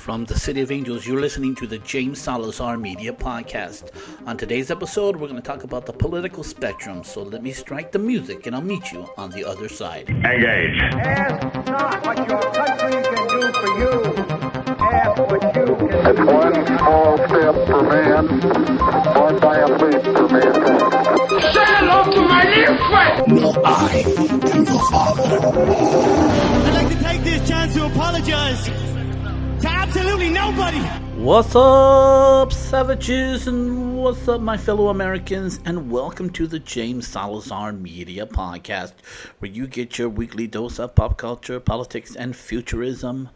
From the City of Angels, you're listening to the James Salazar Media Podcast. On today's episode, we're going to talk about the political spectrum. So let me strike the music and I'll meet you on the other side. Engage. Ask not what your country can do for you. Ask what you can do. It's one small step for man, one giant leap for mankind. Say hello to my little friend. No, I am the father. I'd like to take this chance to apologize to absolutely nobody. What's up, savages, and what's up, my fellow Americans, and welcome to the James Salazar Media Podcast, where you get your weekly dose of pop culture, politics, and futurism.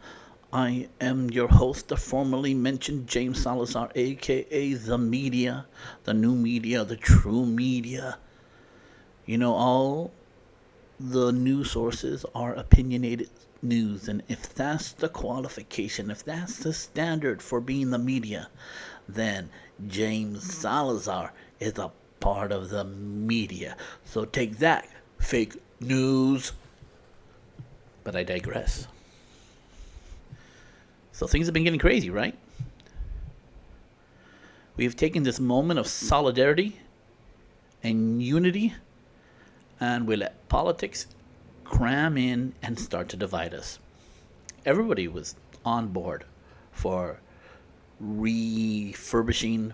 I am your host, the formerly mentioned James Salazar, aka the media, the new media, the true media. You know, all the news sources are opinionated news, and if that's the qualification, if that's the standard for being the media, then James Salazar is a part of the media. So take that, fake news. But I digress. So things have been getting crazy, right? We've taken this moment of solidarity and unity, and we let politics cram in and start to divide us. Everybody was on board for refurbishing,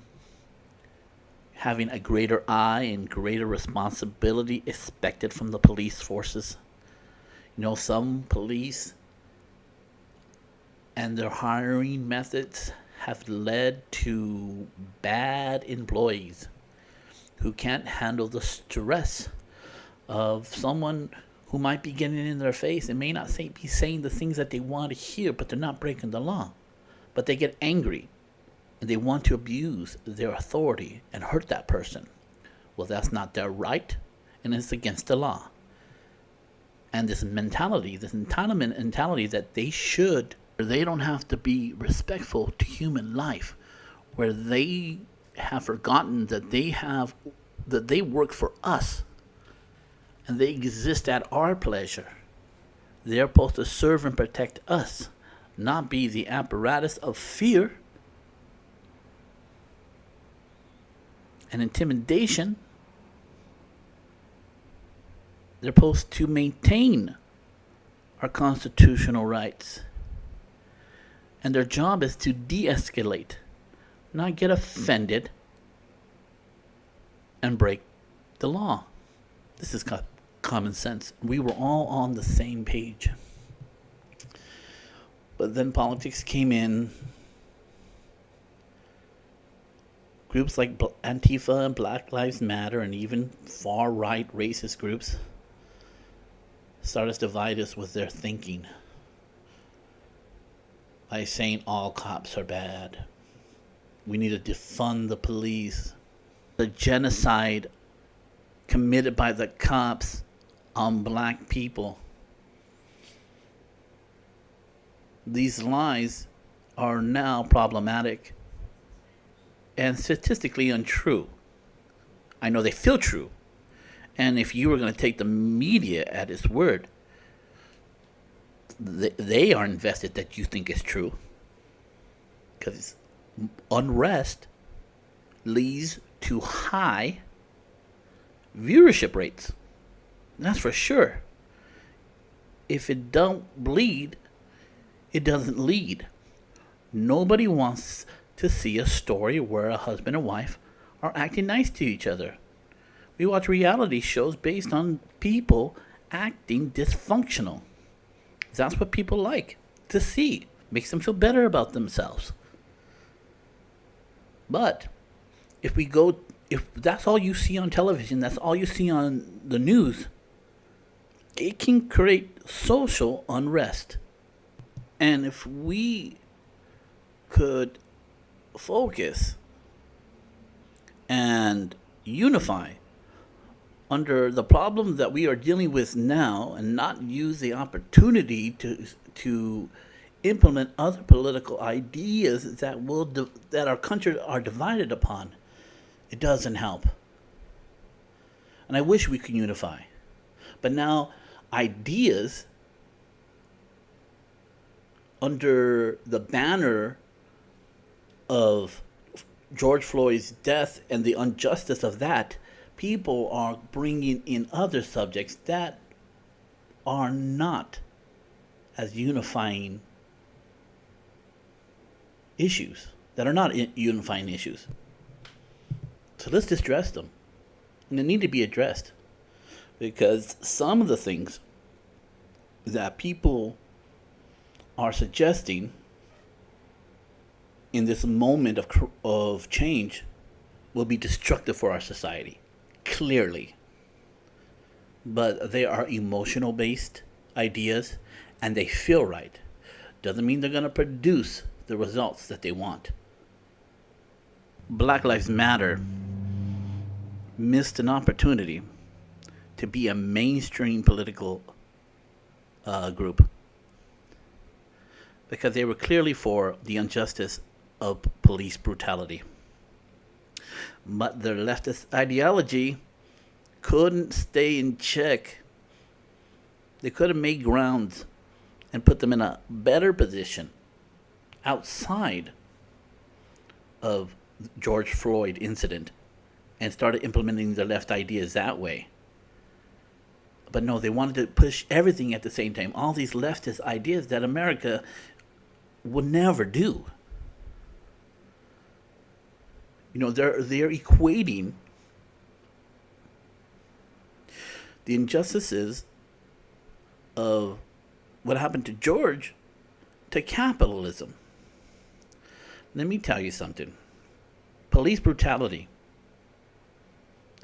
having a greater eye and greater responsibility expected from the police forces. You know, some police and their hiring methods have led to bad employees who can't handle the stress of someone who might be getting in their face and may not be saying the things that they want to hear, but they're not breaking the law. But they get angry and they want to abuse their authority and hurt that person. Well, that's not their right, and it's against the law. And this mentality, this entitlement mentality that they don't have to be respectful to human life, where they have forgotten that they work for us. And they exist at our pleasure. They're supposed to serve and protect us, not be the apparatus of fear and intimidation. They're supposed to maintain our constitutional rights. And their job is to de-escalate, not get offended and break the law. This is common sense. We were all on the same page. But then politics came in. Groups like Antifa and Black Lives Matter and even far-right racist groups started to divide us with their thinking by saying all cops are bad. We need to defund the police. The genocide committed by the cops on black people. These lies are now problematic and statistically untrue. I know they feel true. And if you were going to take the media at its word, they are invested that you think is true. Because unrest leads to high viewership rates. That's for sure. If it don't bleed, it doesn't lead. Nobody wants to see a story where a husband and wife are acting nice to each other. We watch reality shows based on people acting dysfunctional. That's what people like to see. Makes them feel better about themselves. But if that's all you see on television, that's all you see on the news, it can create social unrest. And if we could focus and unify under the problem that we are dealing with now and not use the opportunity to implement other political ideas that our country are divided upon, it doesn't help. And I wish we could unify. But now ideas under the banner of George Floyd's death and the injustice of that, people are bringing in other subjects that are not as unifying issues, that are not unifying issues. So let's address them. And they need to be addressed. Because some of the things that people are suggesting in this moment of change will be destructive for our society, clearly. But they are emotional based ideas and they feel right. Doesn't mean they're going to produce the results that they want. Black Lives Matter missed an opportunity to be a mainstream political group because they were clearly for the injustice of police brutality. But their leftist ideology couldn't stay in check. They could have made grounds and put them in a better position outside of George Floyd incident and started implementing their left ideas that way. But no, they wanted to push everything at the same time. All these leftist ideas that America would never do. You know, they're equating the injustices of what happened to George to capitalism. Let me tell you something. Police brutality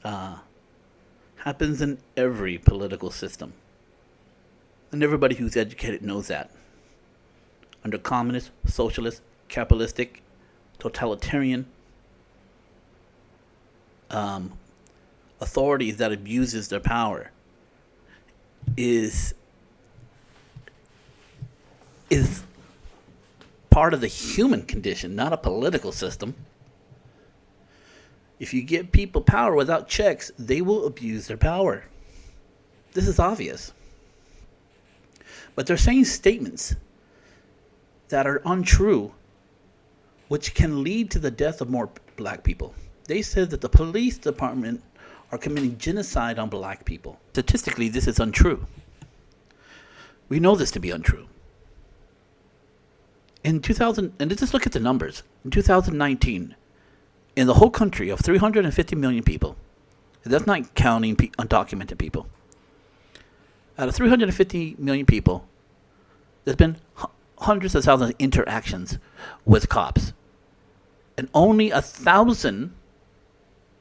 happens in every political system. And everybody who's educated knows that. Under communist, socialist, capitalistic, totalitarian authorities that abuses their power is part of the human condition, not a political system. If you give people power without checks, they will abuse their power. This is obvious. But they're saying statements that are untrue, which can lead to the death of more black people. They said that the police department are committing genocide on black people. Statistically, this is untrue. We know this to be untrue. In 2000, and just look at the numbers. In 2019, in the whole country of 350 million people, that's not counting undocumented people. Out of 350 million people, there's been hundreds of thousands of interactions with cops. And only 1,000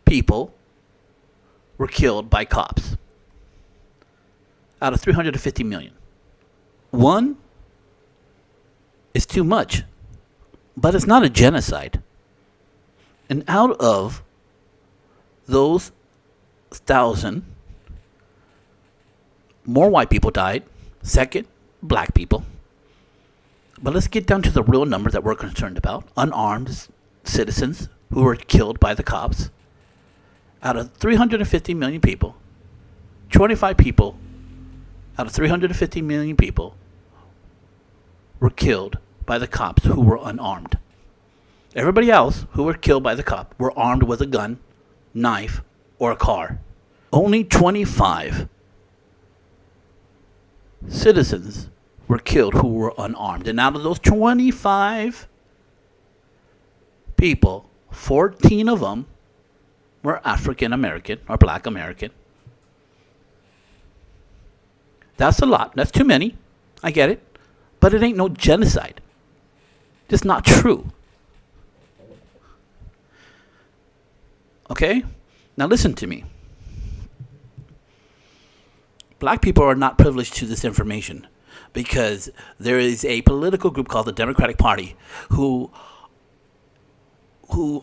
people were killed by cops. Out of 350 million. One is too much, but it's not a genocide. And out of those 1,000, more white people died. Second, black people. But let's get down to the real number that we're concerned about. Unarmed citizens who were killed by the cops. Out of 350 million people, 25 people out of 350 million people were killed by the cops who were unarmed. Everybody else who were killed by the cop were armed with a gun, knife, or a car. Only 25 citizens were killed who were unarmed. And out of those 25 people, 14 of them were African American or Black American. That's a lot. That's too many. I get it. But it ain't no genocide. Just not true. Okay? Now listen to me. Black people are not privileged to this information because there is a political group called the Democratic Party who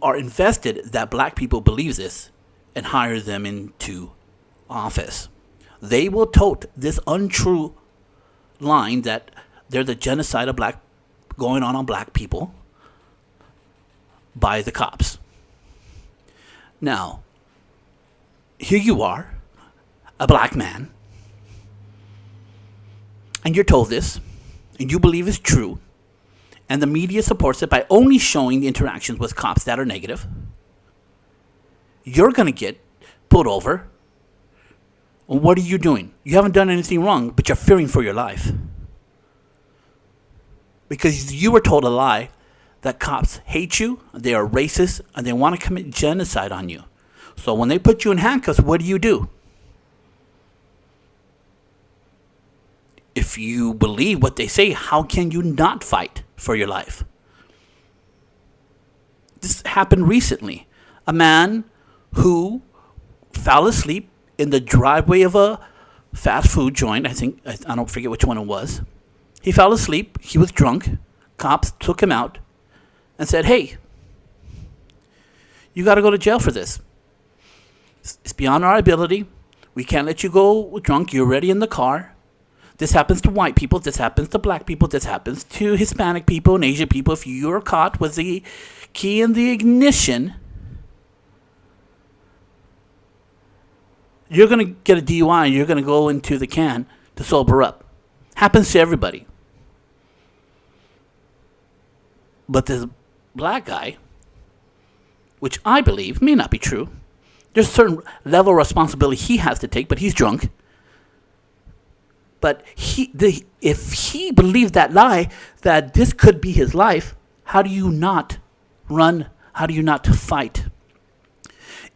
are invested that black people believe this and hire them into office. They will tote this untrue line that there's a genocide of black going on black people by the cops. Now, here you are, a black man, and you're told this, and you believe it's true, and the media supports it by only showing the interactions with cops that are negative, you're going to get pulled over. Well, what are you doing? You haven't done anything wrong, but you're fearing for your life. Because you were told a lie that cops hate you, they are racist, and they want to commit genocide on you. So when they put you in handcuffs, what do? If you believe what they say, how can you not fight for your life? This happened recently. A man who fell asleep in the driveway of a fast food joint. I don't forget which one it was. He fell asleep. He was drunk. Cops took him out and said, "Hey, you got to go to jail for this. It's beyond our ability. We can't let you go drunk. You're already in the car. This happens to white people. This happens to black people. This happens to Hispanic people and Asian people. If you're caught with the key in the ignition, you're going to get a DUI and you're going to go into the can to sober up." Happens to everybody. But this black guy, which I believe may not be true, there's a certain level of responsibility he has to take, but he's drunk. But if he believed that lie, that this could be his life, how do you not run? How do you not fight?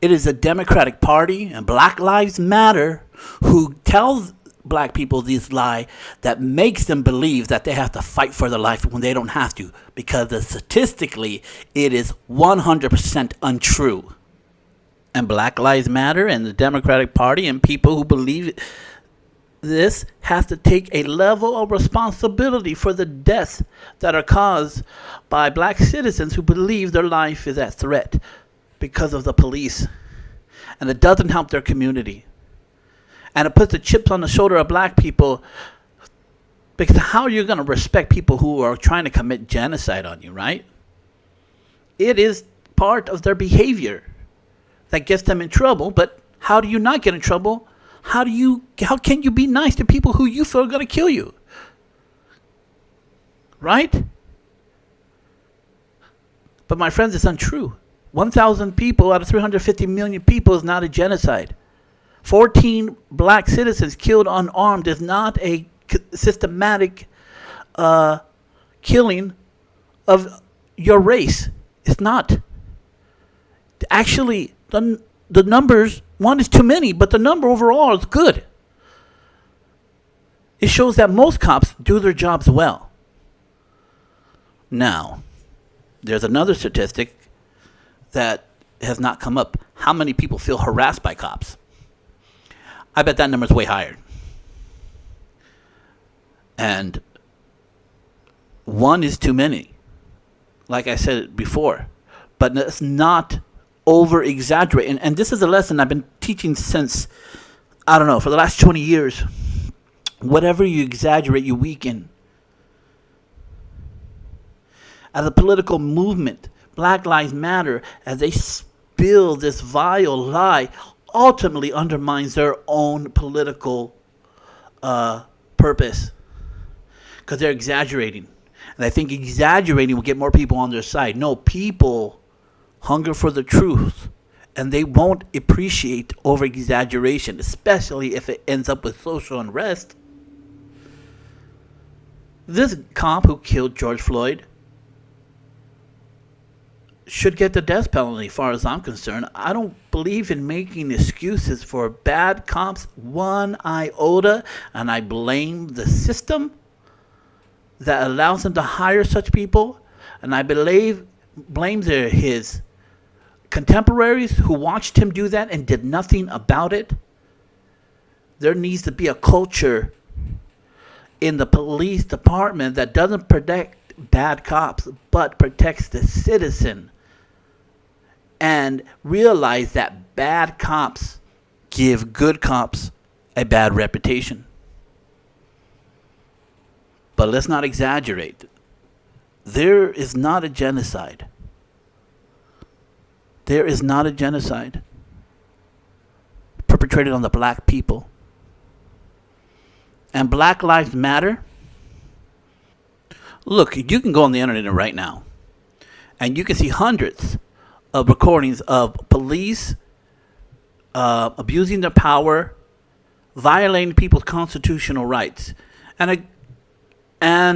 It is the Democratic Party and Black Lives Matter who tells black people this lie that makes them believe that they have to fight for their life when they don't have to, because statistically it is 100% untrue. And Black Lives Matter and the Democratic Party and people who believe this have to take a level of responsibility for the deaths that are caused by black citizens who believe their life is at threat because of the police. And it doesn't help their community. And it puts the chips on the shoulder of black people, because how are you going to respect people who are trying to commit genocide on you, right? It is part of their behavior that gets them in trouble. But how do you not get in trouble? How can you be nice to people who you feel are going to kill you? Right? But my friends, it's untrue. 1,000 people out of 350 million people is not a genocide. 14 black citizens killed unarmed is not a systematic killing of your race. It's not. Actually, the numbers, one is too many, but the number overall is good. It shows that most cops do their jobs well. Now, there's another statistic that has not come up. How many people feel harassed by cops? I bet that number is way higher. And one is too many, like I said before. But let's not over-exaggerate. And this is a lesson I've been teaching since, for the last 20 years. Whatever you exaggerate, you weaken. As a political movement, Black Lives Matter, as they spill this vile lie, ultimately undermines their own political purpose, because they're exaggerating. And I think exaggerating will get more people on their side. No, people hunger for the truth, and they won't appreciate over-exaggeration, especially if it ends up with social unrest. This cop who killed George Floyd should get the death penalty, as far as I'm concerned. I don't believe in making excuses for bad cops one iota, and I blame the system that allows them to hire such people, and I blame his contemporaries who watched him do that and did nothing about it. There needs to be a culture in the police department that doesn't protect bad cops, but protects the citizen. And realize that bad cops give good cops a bad reputation. But let's not exaggerate. There is not a genocide. There is not a genocide perpetrated on the black people. And Black Lives Matter, Look, you can go on the internet right now, and you can see hundreds of recordings of police abusing their power, violating people's constitutional rights, and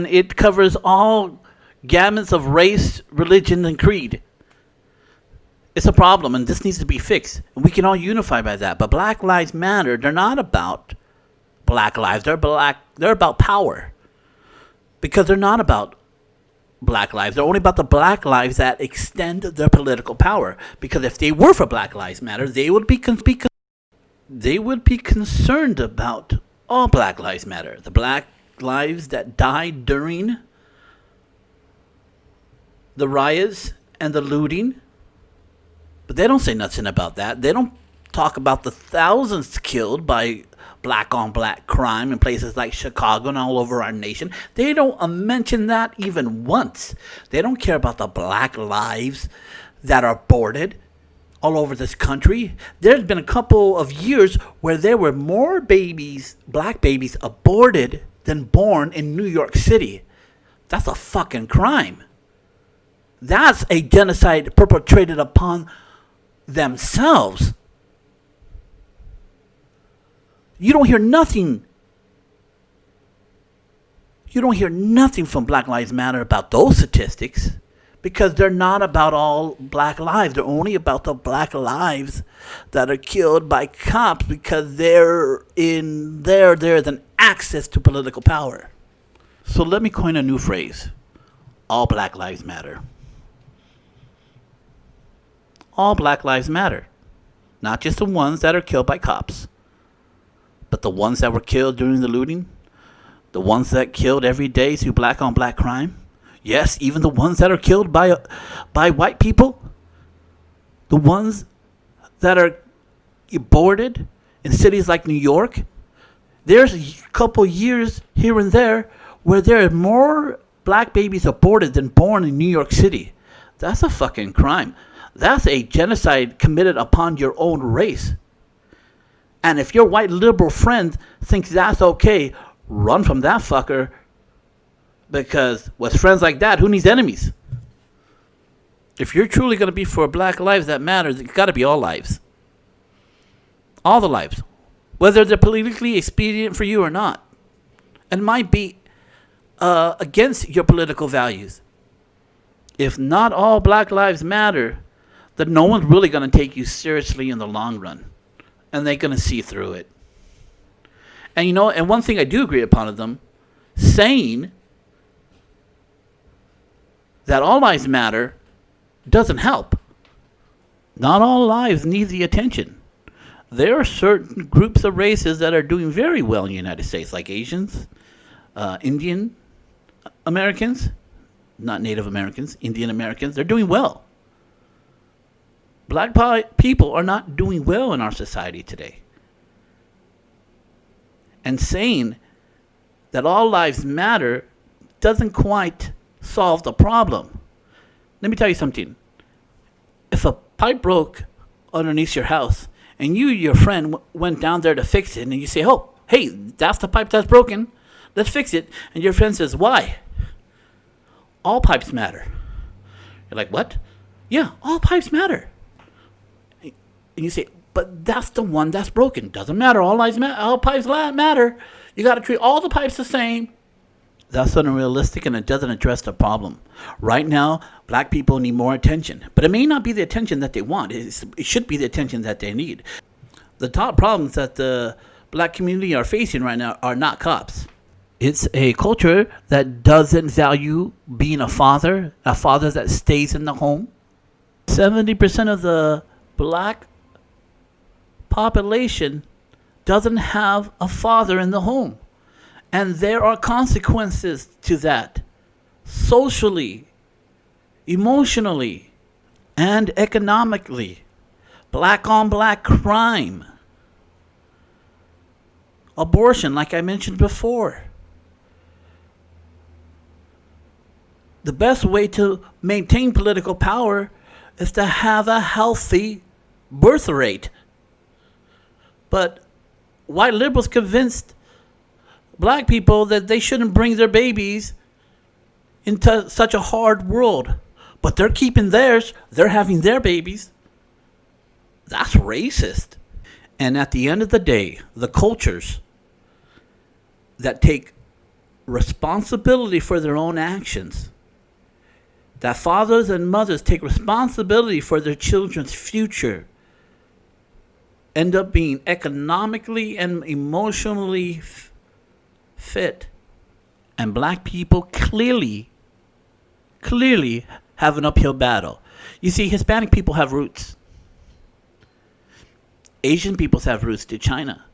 it covers all gamuts of race, religion, and creed. It's a problem, and this needs to be fixed. And we can all unify by that. But Black Lives Matter, they're not about black lives. They're about power. Because they're not about black lives. They're only about the black lives that extend their political power. Because if they were for Black Lives Matter, they would be concerned about all Black Lives Matter. The black lives that died during the riots and the looting. But they don't say nothing about that. They don't talk about the thousands killed by black on black crime in places like Chicago and all over our nation. They don't mention that even once. They don't care about the black lives that are aborted all over this country. There's been a couple of years where there were more babies, black babies, aborted than born in New York City. That's a fucking crime. That's a genocide perpetrated upon themselves. You don't hear nothing. You don't hear nothing from Black Lives Matter about those statistics because they're not about all black lives. They're only about the black lives that are killed by cops because there's an access to political power. So let me coin a new phrase. All Black Lives Matter. All Black Lives Matter. Not just the ones that are killed by cops, but the ones that were killed during the looting, the ones that killed every day through black on black crime. Yes, even the ones that are killed by white people, the ones that are aborted in cities like New York. There's a couple years here and there where there are more black babies aborted than born in New York City. That's a fucking crime. That's a genocide committed upon your own race. And if your white liberal friend thinks that's okay, run from that fucker. Because with friends like that, who needs enemies? If you're truly going to be for black lives that matter, it's got to be all lives. All the lives. Whether they're politically expedient for you or not. And might be against your political values. If not all black lives matter, then no one's really going to take you seriously in the long run. And they're going to see through it. And and one thing I do agree upon of them, saying that all lives matter doesn't help. Not all lives need the attention. There are certain groups of races that are doing very well in the United States, like Asians, Indian Americans, not Native Americans, Indian Americans. They're doing well. Black people are not doing well in our society today. And saying that all lives matter doesn't quite solve the problem. Let me tell you something. If a pipe broke underneath your house and you and your friend went down there to fix it and you say, oh, hey, that's the pipe that's broken. Let's fix it. And your friend says, why? All pipes matter. You're like, what? Yeah, all pipes matter. And you say, but that's the one that's broken. Doesn't matter. All lives matter. All pipes matter. You got to treat all the pipes the same. That's unrealistic, and it doesn't address the problem. Right now, black people need more attention. But it may not be the attention that they want. It should be the attention that they need. The top problems that the black community are facing right now are not cops. It's a culture that doesn't value being a father that stays in the home. 70% of the black population doesn't have a father in the home. And there are consequences to that. Socially, emotionally, and economically. Black on black crime. Abortion, like I mentioned before. The best way to maintain political power is to have a healthy birth rate. But white liberals convinced black people that they shouldn't bring their babies into such a hard world, but they're keeping theirs. They're having their babies. That's racist. And at the end of the day, the cultures that take responsibility for their own actions, that fathers and mothers take responsibility for their children's future, end up being economically and emotionally fit. And black people clearly have an uphill battle. You see, Hispanic people have roots. Asian peoples have roots to China.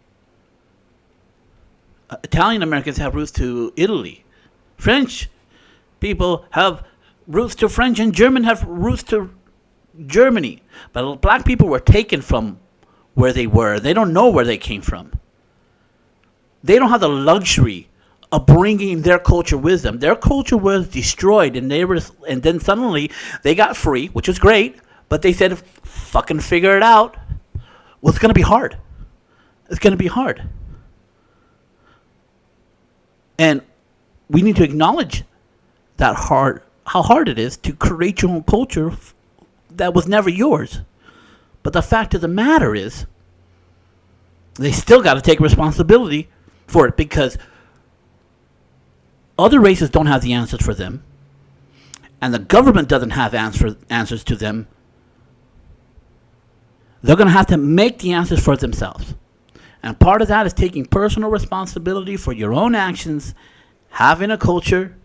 Italian Americans have roots to Italy. French people have roots to French, and German have roots to Germany. But black people were taken from where they were. They don't know where they came from. They don't have the luxury of bringing their culture with them. Their culture was destroyed, and then suddenly they got free, which was great. But they said, "Fucking figure it out." Well, it's going to be hard. It's going to be hard. And we need to acknowledge how hard it is to create your own culture that was never yours. But the fact of the matter is, they still got to take responsibility for it, because other races don't have the answers for them, and the government doesn't have answers to them. They're going to have to make the answers for themselves. And part of that is taking personal responsibility for your own actions, having a culture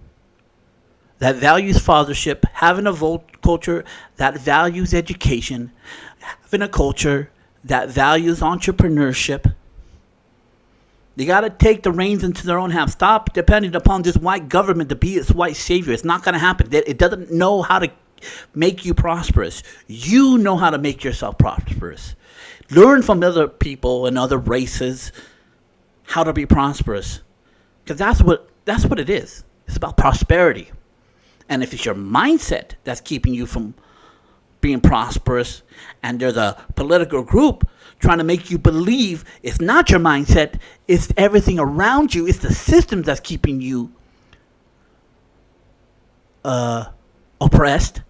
that values fathership, having a culture that values education, having a culture that values entrepreneurship. They got to take the reins into their own hands. Stop depending upon this white government to be its white savior. It's not going to happen. It doesn't know how to make you prosperous. You know how to make yourself prosperous. Learn from other people and other races how to be prosperous, because that's what it is. It's about prosperity. And if it's your mindset that's keeping you from being prosperous, and there's a political group trying to make you believe it's not your mindset, it's everything around you, it's the system that's keeping you oppressed,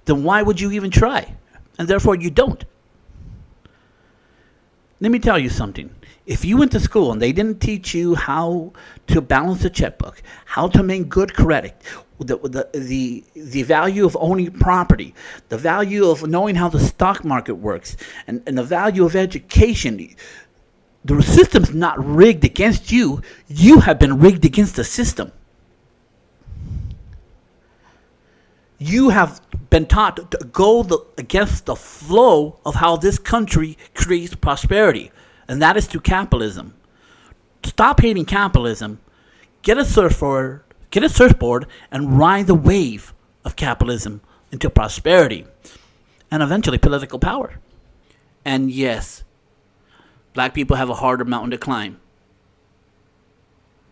then why would you even try? And therefore you don't. Let me tell you something. If you went to school and they didn't teach you how to balance a checkbook, how to make good credit, the value of owning property, the value of knowing how the stock market works, and the value of education, the system's not rigged against you. You have been rigged against the system. You have been taught to go against the flow of how this country creates prosperity, and that is through capitalism. Stop hating capitalism. Get a surfboard, and ride the wave of capitalism into prosperity and eventually political power. And yes, black people have a harder mountain to climb,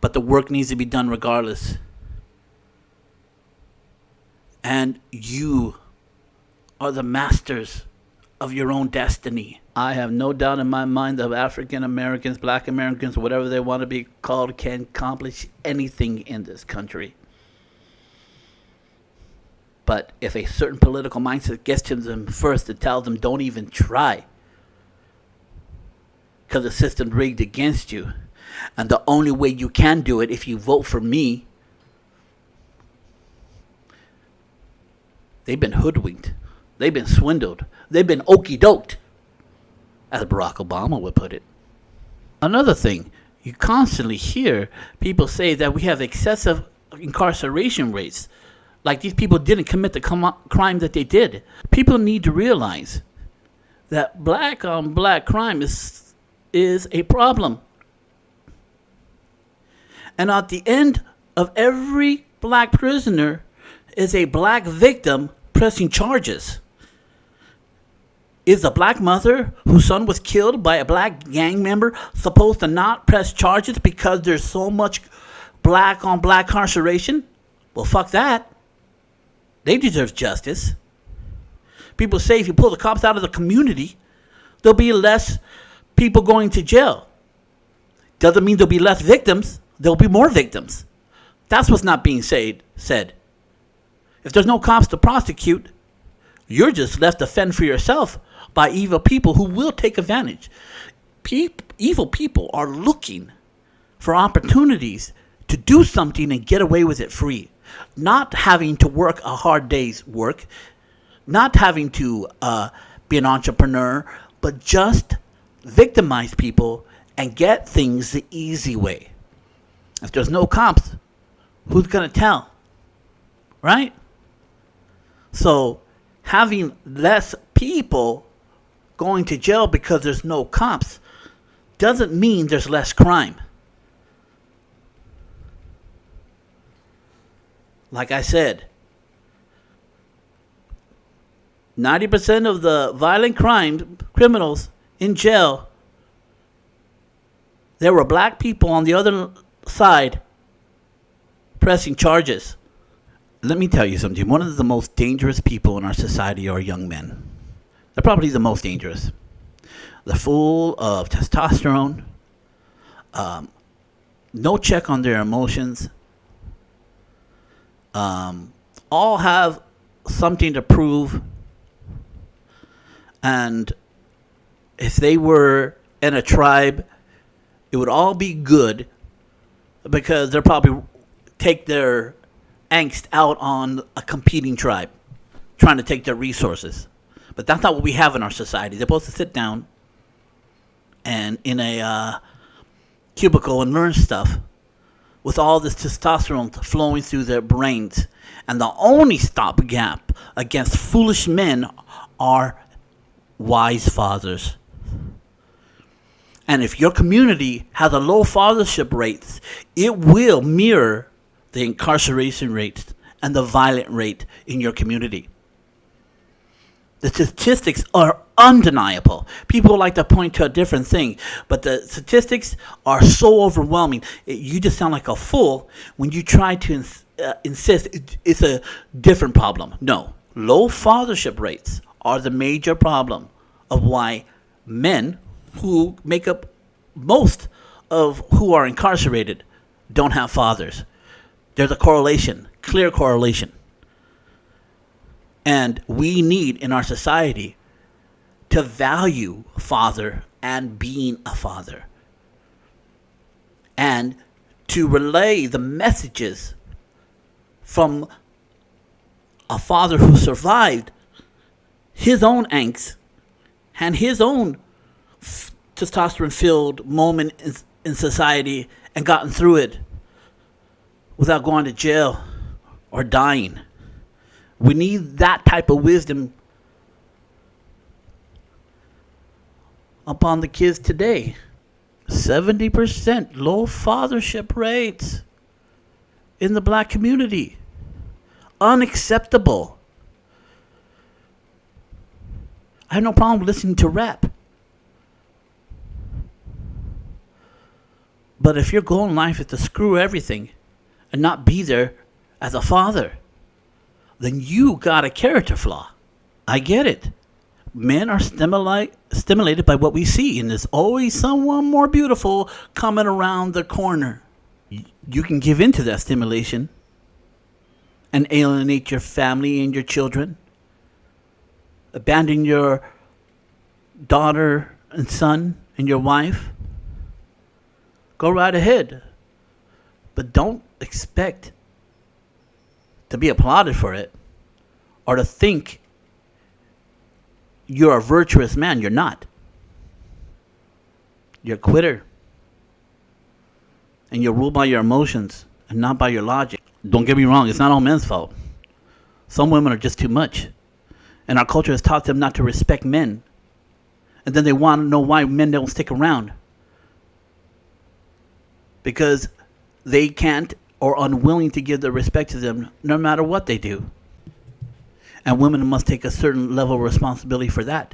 but the work needs to be done regardless. And you are the masters of your own destiny. I have no doubt in my mind that African Americans, black Americans, whatever they want to be called, can accomplish anything in this country. But if a certain political mindset gets to them first to tell them don't even try, because the system's rigged against you, and the only way you can do it if you vote for me, they've been hoodwinked. They've been swindled. They've been okey-doked, as Barack Obama would put it. Another thing, you constantly hear people say that we have excessive incarceration rates, like these people didn't commit the crime that they did. People need to realize that black on black crime is a problem. And at the end of every black prisoner is a black victim pressing charges. Is a black mother whose son was killed by a black gang member supposed to not press charges because there's so much black on black incarceration? Well, fuck that. They deserve justice. People say if you pull the cops out of the community, there'll be less people going to jail. Doesn't mean there'll be less victims. There'll be more victims. That's what's not being said. If there's no cops to prosecute, you're just left to fend for yourself by evil people who will take advantage. Evil people are looking for opportunities to do something and get away with it free. Not having to work a hard day's work, not having to be an entrepreneur, but just victimize people and get things the easy way. If there's no cops, who's going to tell? Right? So having less people going to jail because there's no cops doesn't mean there's less crime. Like I said, 90% of the violent criminals in jail, there were black people on the other side pressing charges. Let me tell you something. One of the most dangerous people in our society are young men. They're probably the most dangerous. They're full of testosterone, no check on their emotions, all have something to prove. And if they were in a tribe, it would all be good because they'll probably take their angst out on a competing tribe, trying to take their resources. But that's not what we have in our society. They're supposed to sit down and in a cubicle and learn stuff with all this testosterone flowing through their brains. And the only stopgap against foolish men are wise fathers. And if your community has a low fathership rates, it will mirror the incarceration rates and the violent rate in your community. The statistics are undeniable. People like to point to a different thing, but the statistics are so overwhelming. You just sound like a fool when you try to insist it's a different problem. No, low fathership rates are the major problem of why men who make up most of who are incarcerated don't have fathers. There's a correlation, clear correlation. And we need in our society to value father and being a father. And to relay the messages from a father who survived his own angst and his own testosterone-filled moment in society and gotten through it without going to jail or dying. We need that type of wisdom upon the kids today. 70% low fathership rates in the black community. Unacceptable. I have no problem listening to rap. But if your goal in life is to screw everything and not be there as a father, then you got a character flaw. I get it. Men are stimulated by what we see, and there's always someone more beautiful coming around the corner. You can give in to that stimulation and alienate your family and your children. Abandon your daughter and son and your wife. Go right ahead. But don't expect to be applauded for it or to think you're a virtuous man. You're not. You're a quitter. And you're ruled by your emotions and not by your logic. Don't get me wrong, it's not all men's fault. Some women are just too much. And our culture has taught them not to respect men. And then they want to know why men don't stick around. Because they can't or unwilling to give the respect to them no matter what they do. And women must take a certain level of responsibility for that.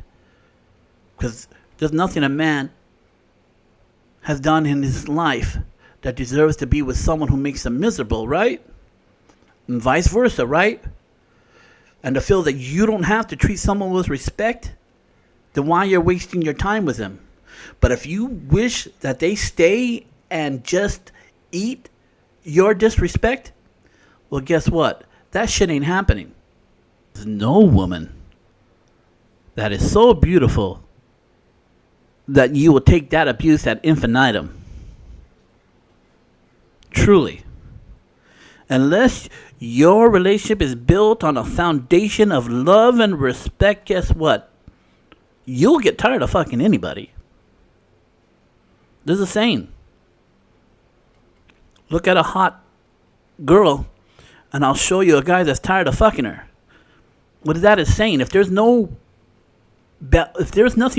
Because there's nothing a man has done in his life that deserves to be with someone who makes him miserable, right? And vice versa, right? And to feel that you don't have to treat someone with respect, then why you're wasting your time with them? But if you wish that they stay and just eat your disrespect, well, guess what? That shit ain't happening. There's no woman that is so beautiful that you will take that abuse ad infinitum. Truly. Unless your relationship is built on a foundation of love and respect, guess what? You'll get tired of fucking anybody. There's a saying. Look at a hot girl, and I'll show you a guy that's tired of fucking her. What that is saying, if there's nothing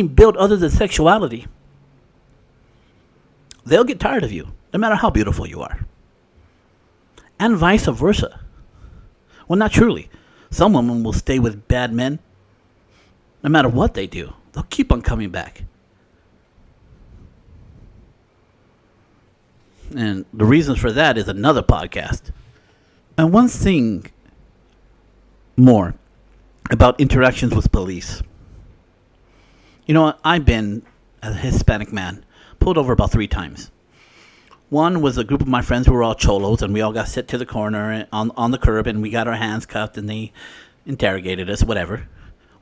built other than sexuality, they'll get tired of you, no matter how beautiful you are. And vice versa. Well, not truly. Some women will stay with bad men, no matter what they do. They'll keep on coming back. And the reasons for that is another podcast. And one thing more about interactions with police. You know what? I've been, as a Hispanic man, pulled over about 3 times. One was a group of my friends who were all cholos, and we all got set to the corner on the curb, and we got our hands cuffed, and they interrogated us, whatever.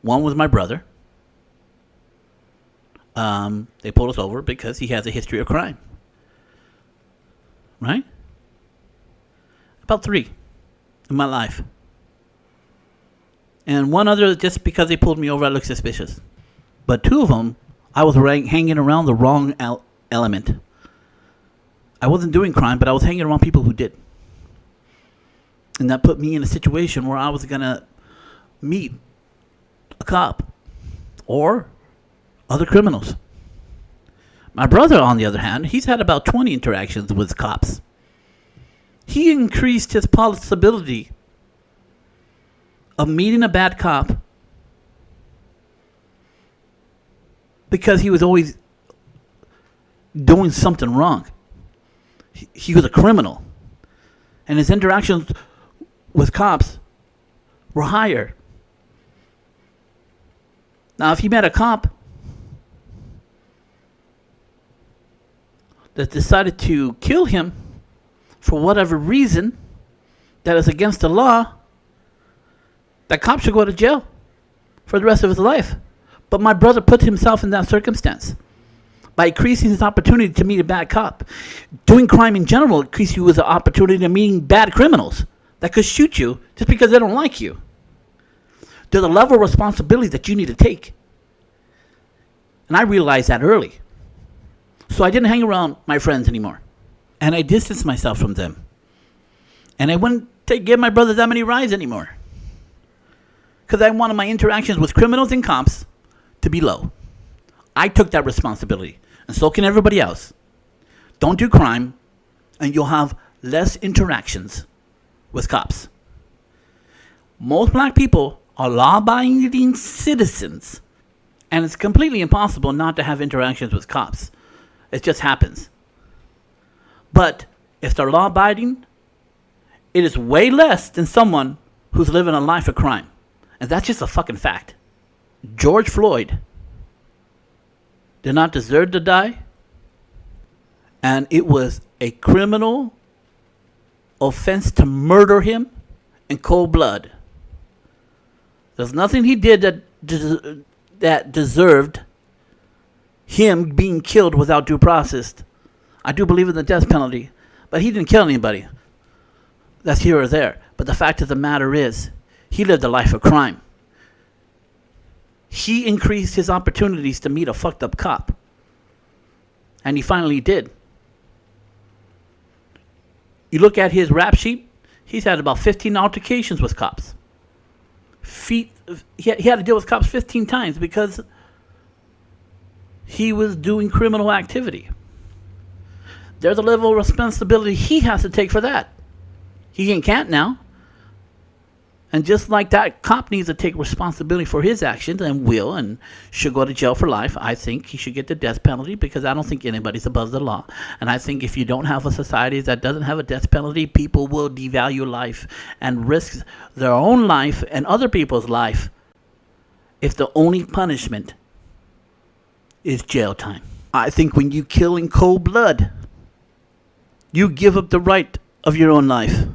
One was my brother. They pulled us over because he has a history of crime. Right? About 3 in my life. And one other, just because they pulled me over, I looked suspicious. But 2 of them, I was hanging around the wrong element. I wasn't doing crime, but I was hanging around people who did. And that put me in a situation where I was going to meet a cop or other criminals. My brother, on the other hand, he's had about 20 interactions with cops. He increased his possibility of meeting a bad cop because he was always doing something wrong. He was a criminal. And his interactions with cops were higher. Now, if he met a cop that decided to kill him for whatever reason that is against the law, that cop should go to jail for the rest of his life. But my brother put himself in that circumstance by increasing his opportunity to meet a bad cop. Doing crime in general increases you with the opportunity of meeting bad criminals that could shoot you just because they don't like you. There's a level of responsibility that you need to take. And I realized that early. So I didn't hang around my friends anymore. And I distanced myself from them. And I wouldn't give my brother that many rides anymore. Because I wanted my interactions with criminals and cops to be low. I took that responsibility. And so can everybody else. Don't do crime, and you'll have less interactions with cops. Most black people are law-abiding citizens, and it's completely impossible not to have interactions with cops. It just happens. But if they're law-abiding, it is way less than someone who's living a life of crime. And that's just a fucking fact. George Floyd did not deserve to die. And it was a criminal offense to murder him in cold blood. There's nothing he did that deserved him being killed without due process. I do believe in the death penalty, but he didn't kill anybody. That's here or there. But the fact of the matter is, he lived a life of crime. He increased his opportunities to meet a fucked up cop. And he finally did. You look at his rap sheet, he's had about 15 altercations with cops. He had to deal with cops 15 times because he was doing criminal activity. There's a level of responsibility he has to take for that. He can't now. And just like that cop needs to take responsibility for his actions and will and should go to jail for life, I think he should get the death penalty because I don't think anybody's above the law. And I think if you don't have a society that doesn't have a death penalty, people will devalue life and risk their own life and other people's life if the only punishment is jail time. I think when you kill in cold blood, you give up the right of your own life.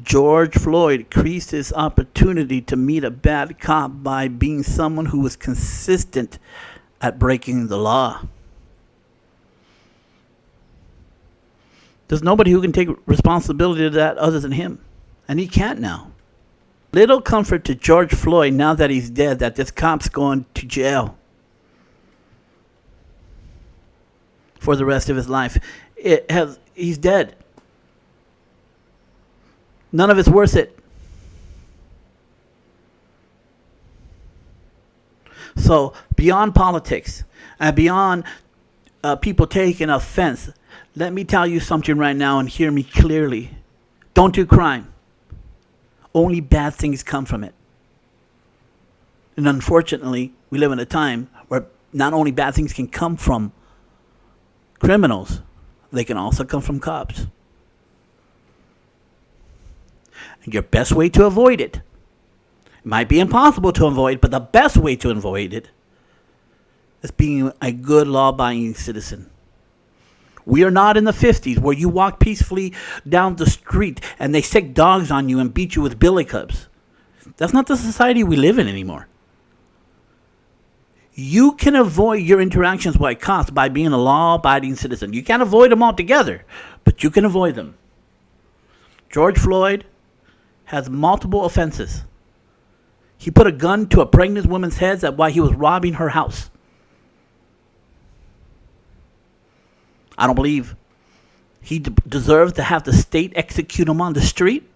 George Floyd increased his opportunity to meet a bad cop by being someone who was consistent at breaking the law. There's nobody who can take responsibility of that other than him. And he can't now. Little comfort to George Floyd now that he's dead, that this cop's going to jail for the rest of his life. He's dead. None of it's worth it. So beyond politics and beyond people taking offense, let me tell you something right now and hear me clearly. Don't do crime. Only bad things come from it. And unfortunately, we live in a time where not only bad things can come from criminals, they can also come from cops. And your best way to avoid it might be impossible to avoid, but the best way to avoid it is being a good law-abiding citizen. We are not in the 50s where you walk peacefully down the street and they sick dogs on you and beat you with billy clubs. That's not the society we live in anymore. You can avoid your interactions with cops by being a law-abiding citizen. You can't avoid them altogether, but you can avoid them. George Floyd has multiple offenses. He put a gun to a pregnant woman's head while he was robbing her house. I don't believe he deserves to have the state execute him on the street.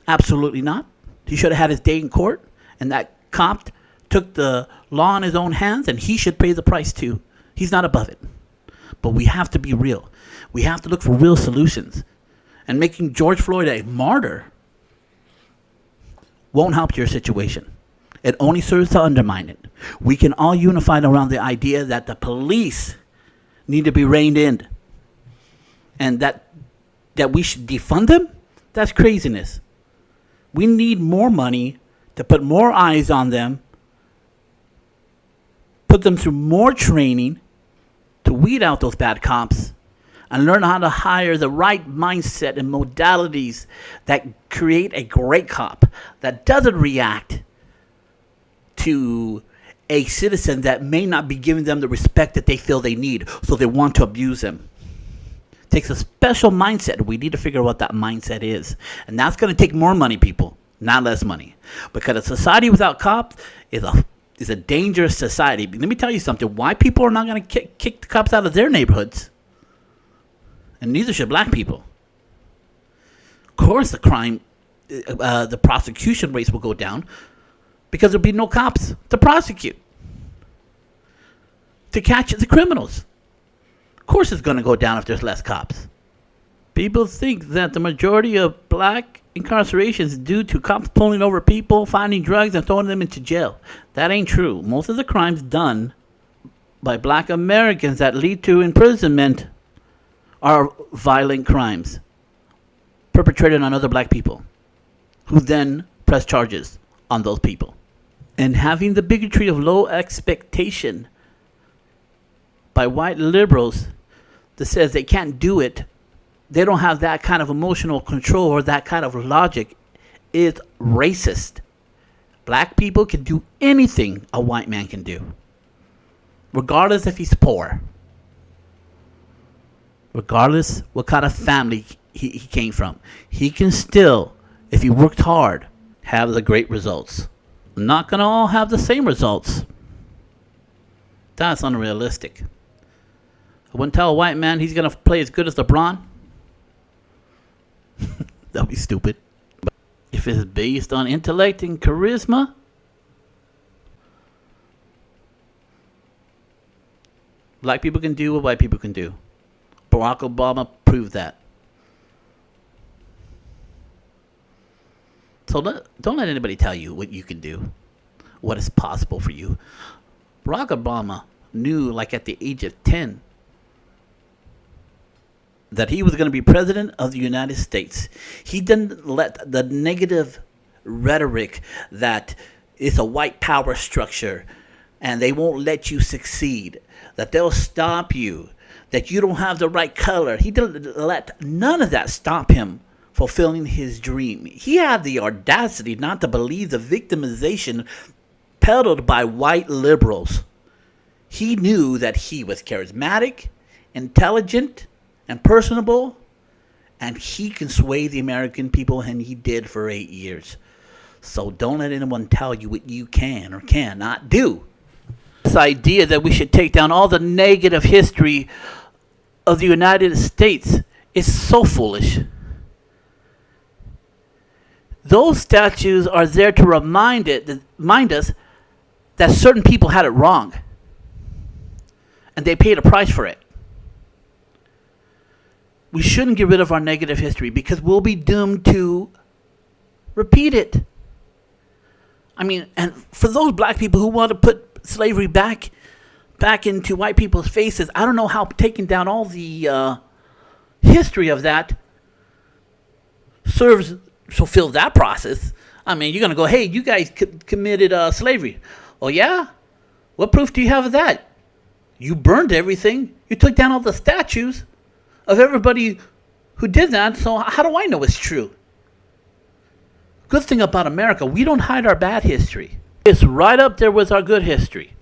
Absolutely not. He should have had his day in court, and that cop took the law in his own hands, and he should pay the price too. He's not above it. But we have to be real. We have to look for real solutions. And making George Floyd a martyr won't help your situation. It only serves to undermine it. We can all unify around the idea that the police need to be reined in, and that we should defund them. That's craziness. We need more money to put more eyes on them, put them through more training to weed out those bad cops, and learn how to hire the right mindset and modalities that create a great cop that doesn't react to a citizen that may not be giving them the respect that they feel they need, so they want to abuse them. It takes a special mindset. We need to figure out what that mindset is. And that's going to take more money, people, not less money. Because a society without cops is a dangerous society. Let me tell you something. Why people are not going to kick the cops out of their neighborhoods? And neither should black people. Of course, the prosecution rates will go down because there'll be no cops to prosecute, to catch the criminals. Of course it's going to go down if there's less cops. People think that the majority of black incarceration is due to cops pulling over people, finding drugs, and throwing them into jail. That ain't true. Most of the crimes done by black Americans that lead to imprisonment are violent crimes perpetrated on other black people, who then press charges on those people. And having the bigotry of low expectation by white liberals that says they can't do it, they don't have that kind of emotional control or that kind of logic, is racist. Black people can do anything a white man can do, regardless if he's poor, regardless what kind of family he came from. He can still, if he worked hard, have the great results. Not going to all have the same results. That's unrealistic. I wouldn't tell a white man he's going to play as good as LeBron. That'd be stupid. But if it's based on intellect and charisma, black people can do what white people can do. Barack Obama proved that. So don't let anybody tell you what you can do, what is possible for you. Barack Obama knew, like at the age of 10, that he was going to be president of the United States. He didn't let the negative rhetoric that it's a white power structure and they won't let you succeed, that they'll stop you, that you don't have the right color. He didn't let none of that stop him fulfilling his dream. He had the audacity not to believe the victimization peddled by white liberals. He knew that he was charismatic, intelligent, and personable, and he can sway the American people, and he did for 8 years. So don't let anyone tell you what you can or cannot do. This idea that we should take down all the negative history of the United States is so foolish. Those statues are there to remind us that certain people had it wrong, and they paid a price for it. We shouldn't get rid of our negative history because we'll be doomed to repeat it. I mean, and for those black people who want to put slavery back into white people's faces, I don't know how taking down all the history of that serves to fulfill that process. I mean, you're going to go, hey, you guys committed slavery. Oh, yeah? What proof do you have of that? You burned everything. You took down all the statues of everybody who did that. So how do I know it's true? Good thing about America, we don't hide our bad history. It's right up there with our good history.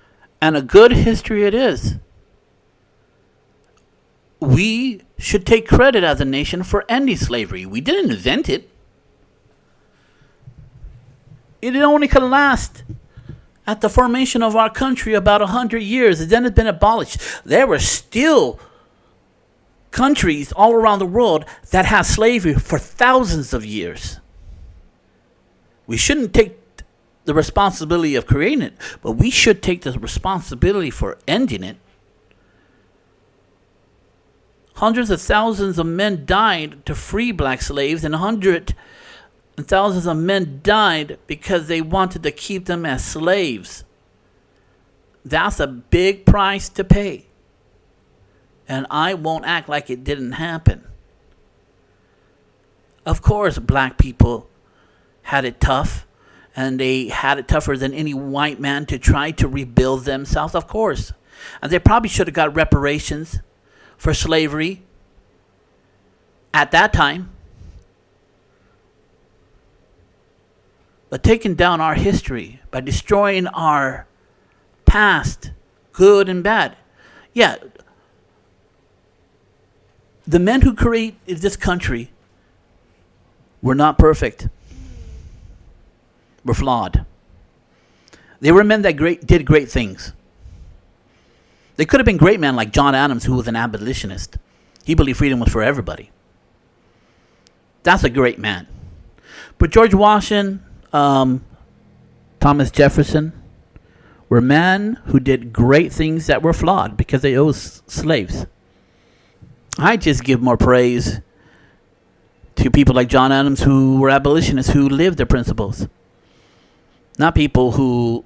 And a good history it is. We should take credit as a nation for ending slavery. We didn't invent it. It only could last at the formation of our country about 100 years. And then it's been abolished. There were still countries all around the world that had slavery for thousands of years. We shouldn't take the responsibility of creating it, but we should take the responsibility for ending it. Hundreds of thousands of men died to free black slaves, and hundreds and thousands of men died because they wanted to keep them as slaves. That's a big price to pay. And I won't act like it didn't happen. Of course, black people had it tough, and they had it tougher than any white man to try to rebuild themselves, of course. And they probably should have got reparations for slavery at that time. But taking down our history by destroying our past, good and bad. Yeah, the men who created this country were not perfect. Were flawed. They were men that did great things. They could have been great men like John Adams, who was an abolitionist. He believed freedom was for everybody. That's a great man. But George Washington, Thomas Jefferson were men who did great things that were flawed because they owned slaves. I just give more praise to people like John Adams, who were abolitionists, who lived their principles. Not people who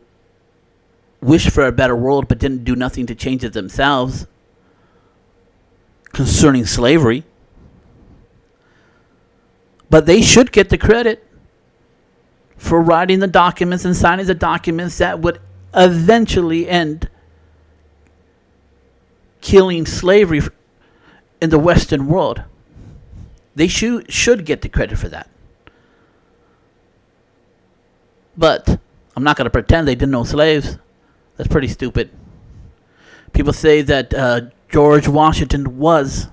wished for a better world but didn't do nothing to change it themselves concerning slavery. But they should get the credit for writing the documents and signing the documents that would eventually end killing slavery in the Western world. They should get the credit for that. But I'm not going to pretend they didn't own slaves. That's pretty stupid. People say that George Washington was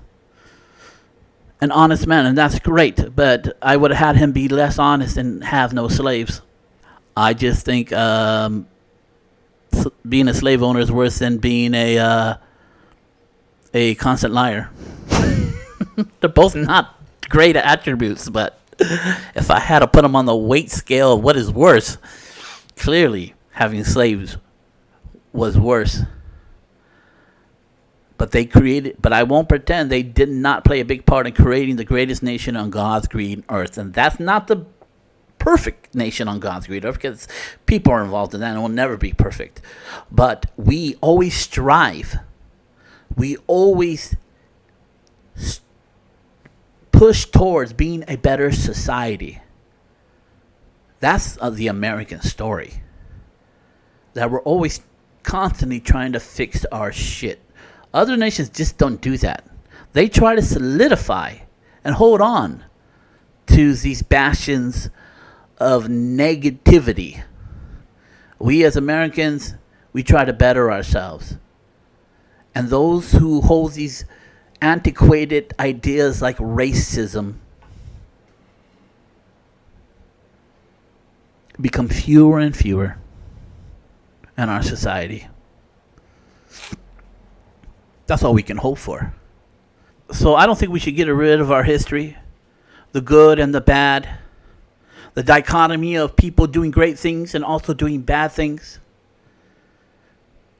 an honest man, and that's great. But I would have had him be less honest and have no slaves. I just think being a slave owner is worse than being a constant liar. They're both not great attributes, but if I had to put them on the weight scale of what is worse, clearly having slaves was worse. But I won't pretend they did not play a big part in creating the greatest nation on God's green earth. And that's not the perfect nation on God's green earth, because people are involved in that and it will never be perfect. But we always strive. We always push towards being a better society. That's the American story. That we're always constantly trying to fix our shit. Other nations just don't do that. They try to solidify and hold on to these bastions of negativity. We as Americans, we try to better ourselves. And those who hold these antiquated ideas like racism become fewer and fewer in our society. That's all we can hope for. So I don't think we should get rid of our history, the good and the bad, the dichotomy of people doing great things and also doing bad things,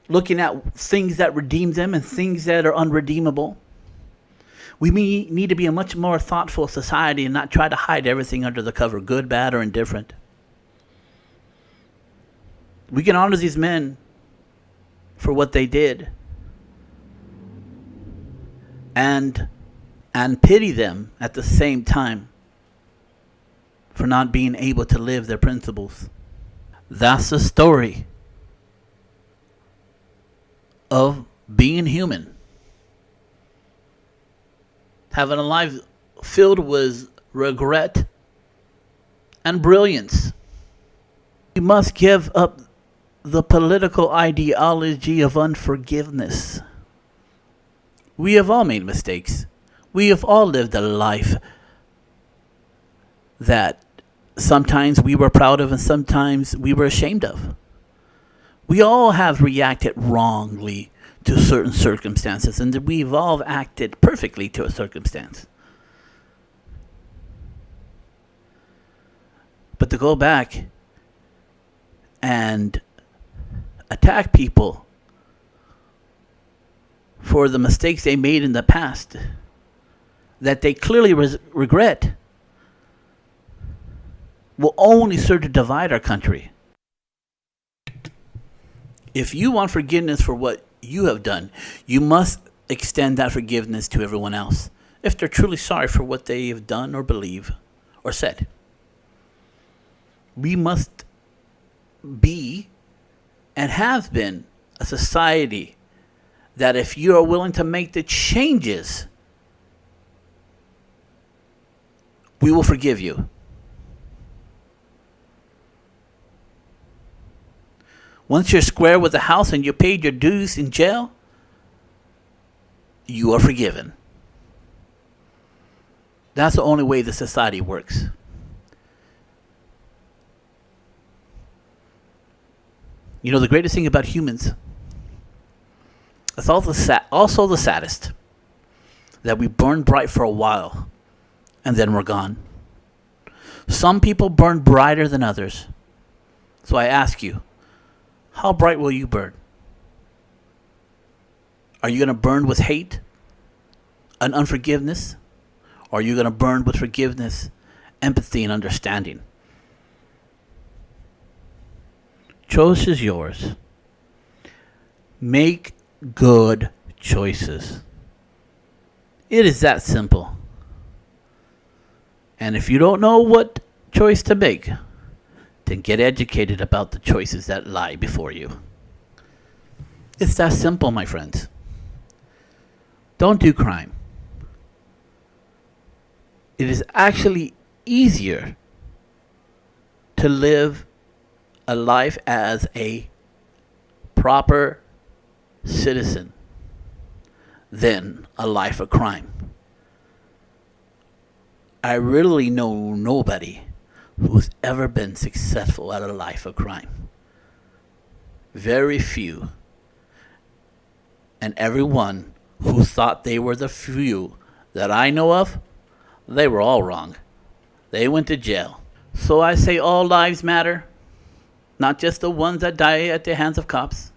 looking at things that redeem them and things that are unredeemable. We need to be a much more thoughtful society and not try to hide everything under the cover, good, bad, or indifferent. We can honor these men for what they did and pity them at the same time for not being able to live their principles. That's the story of being human. Having a life filled with regret and brilliance. We must give up the political ideology of unforgiveness. We have all made mistakes. We have all lived a life that sometimes we were proud of and sometimes we were ashamed of. We all have reacted wrongly to certain circumstances, and we've all acted perfectly to a circumstance. But to go back and attack people for the mistakes they made in the past that they clearly regret will only serve to divide our country. If you want forgiveness for what you have done, you must extend that forgiveness to everyone else if they're truly sorry for what they have done or believe or said. We must be and have been a society that if you are willing to make the changes, we will forgive you. Once you're square with the house and you paid your dues in jail, you are forgiven. That's the only way the society works. You know, the greatest thing about humans, it's also the saddest, that we burn bright for a while and then we're gone. Some people burn brighter than others. So I ask you, how bright will you burn? Are you going to burn with hate and unforgiveness? Or are you going to burn with forgiveness, empathy, and understanding? Choice is yours. Make good choices. It is that simple. And if you don't know what choice to make, then get educated about the choices that lie before you. It's that simple, my friends. Don't do crime. It is actually easier to live a life as a proper citizen than a life of crime. I really know nobody who's ever been successful at a life of crime. Very few. And everyone who thought they were the few that I know of, they were all wrong. They went to jail. So I say all lives matter, not just the ones that die at the hands of cops.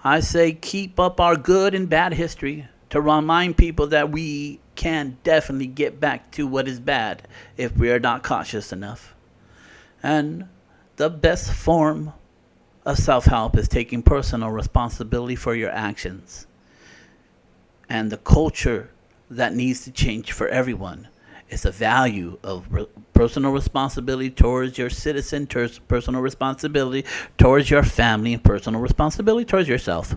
I say keep up our good and bad history to remind people that we can definitely get back to what is bad if we are not cautious enough. And the best form of self-help is taking personal responsibility for your actions. And the culture that needs to change for everyone is the value of personal responsibility towards your citizen, personal responsibility towards your family, and personal responsibility towards yourself.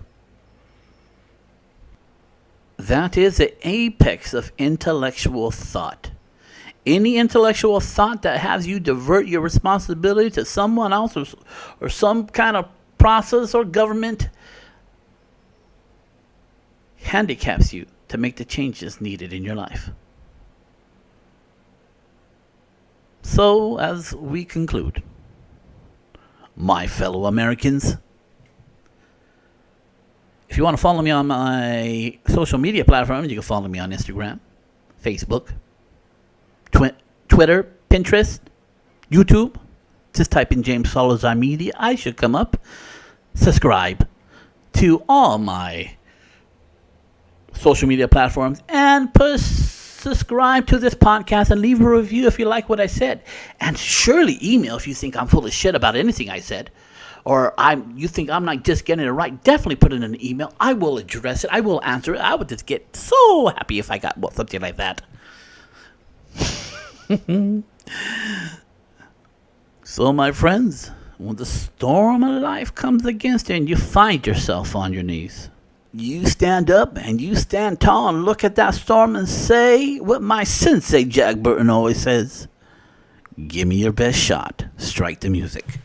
That is the apex of intellectual thought. Any intellectual thought that has you divert your responsibility to someone else or some kind of process or government handicaps you to make the changes needed in your life. So, as we conclude, my fellow Americans, if you want to follow me on my social media platforms, you can follow me on Instagram, Facebook, Twitter, Pinterest, YouTube. Just type in James Salazar Media. I should come up. Subscribe to all my social media platforms and subscribe to this podcast and leave a review if you like what I said. And surely email if you think I'm full of shit about anything I said. Or you think I'm not just getting it right. Definitely put it in an email. I will address it. I will answer it. I would just get so happy if I got something like that. So, my friends, when the storm of life comes against you and you find yourself on your knees, you stand up and you stand tall and look at that storm and say what my sensei Jack Burton always says: give me your best shot. Strike the music.